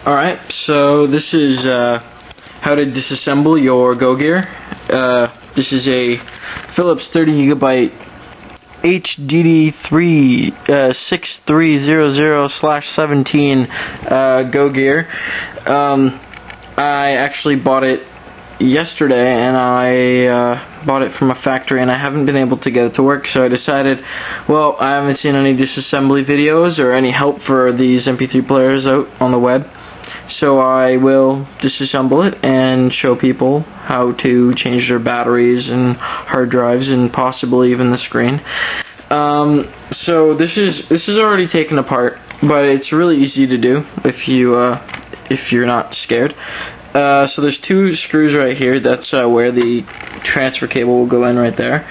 Alright, so this is how to disassemble your GoGear. This is a Philips 30GB HDD3 6300/17 GoGear. I actually bought it yesterday, and I bought it from a factory, and I haven't been able to get it to work, so I decided, well, I haven't seen any disassembly videos or any help for these MP3 players out on the web, so I will disassemble it and show people how to change their batteries and hard drives and possibly even the screen. So this is already taken apart, but it's really easy to do if you're not scared. So there's two screws right here. That's where the transfer cable will go in right there.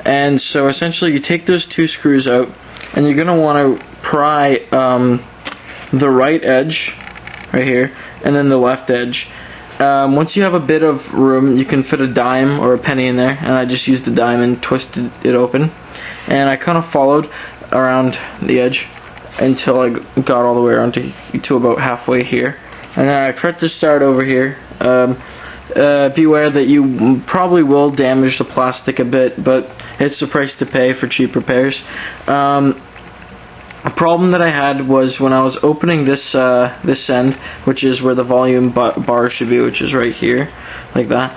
And so essentially you take those two screws out, and you're going to want to pry the right edge right here and then the left edge. Once you have a bit of room, you can fit a dime or a penny in there, and I just used the dime and twisted it open. And I kind of followed around the edge until I got all the way around to about halfway here. And then I tried to start over here. Beware that you probably will damage the plastic a bit, but it's the price to pay for cheap repairs. A problem that I had was when I was opening this end, which is where the volume bar should be, which is right here, like that.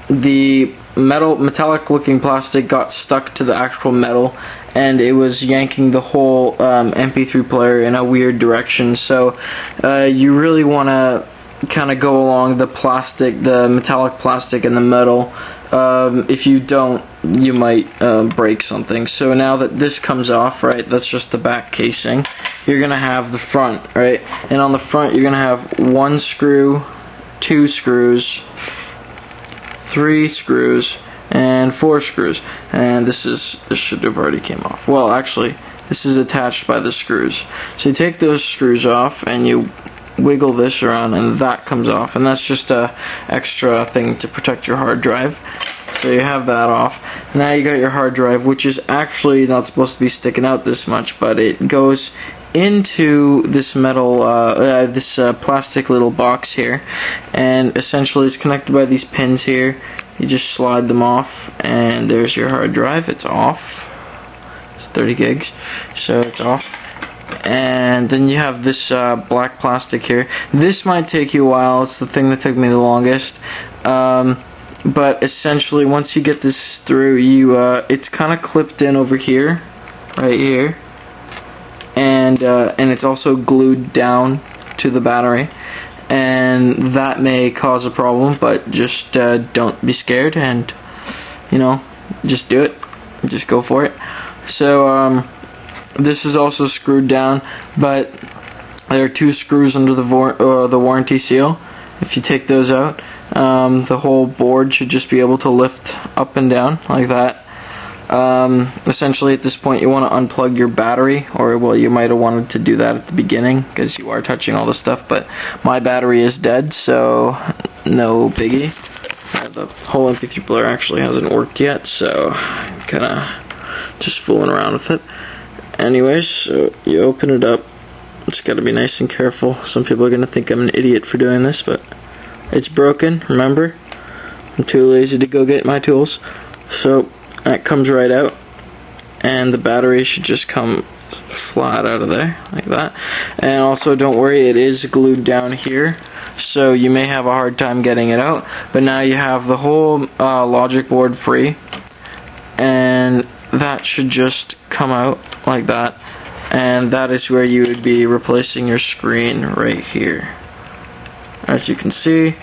The metallic looking plastic got stuck to the actual metal, and it was yanking the whole MP3 player in a weird direction. So you really want to kind of go along the metallic plastic and the metal. If you don't, you might break something. So now that this comes off, right, that's just the back casing, you're going to have the front, right? And on the front you're going to have one screw, two screws, three screws, and four screws. And this should have already came off. Well, actually, this is attached by the screws. So you take those screws off and you wiggle this around, and that comes off, and that's just a extra thing to protect your hard drive. So you have that off. Now you got your hard drive, which is actually not supposed to be sticking out this much, but it goes into this metal, plastic little box here, and essentially it's connected by these pins here. You just slide them off, and there's your hard drive. It's off. It's 30 gigs, so it's off. And then you have this black plastic here. This might take you a while. It's the thing that took me the longest. But essentially, once you get this through, it's kind of clipped in over here, right here, and it's also glued down to the battery. And that may cause a problem, but just don't be scared, and just do it. Just go for it. So this is also screwed down, but there are two screws under the warranty seal. If you take those out, the whole board should just be able to lift up and down like that. Essentially, at this point, you want to unplug your battery, or well, you might have wanted to do that at the beginning because you are touching all the stuff. But my battery is dead, so no biggie. The whole MP3 player actually hasn't worked yet, so I'm kind of just fooling around with it. Anyways, so you open it up. It's got to be nice and careful. Some people are going to think I'm an idiot for doing this, but it's broken, remember? I'm too lazy to go get my tools. So that comes right out, and the battery should just come flat out of there, like that. And also, don't worry, it is glued down here, so you may have a hard time getting it out. But now you have the whole logic board free, and that should just come out like that, and that is where you would be replacing your screen right here. As you can see,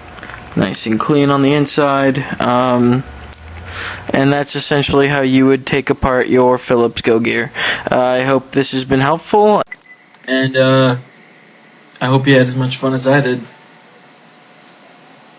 nice and clean on the inside, and that's essentially how you would take apart your Philips GoGear. I hope this has been helpful, and I hope you had as much fun as I did.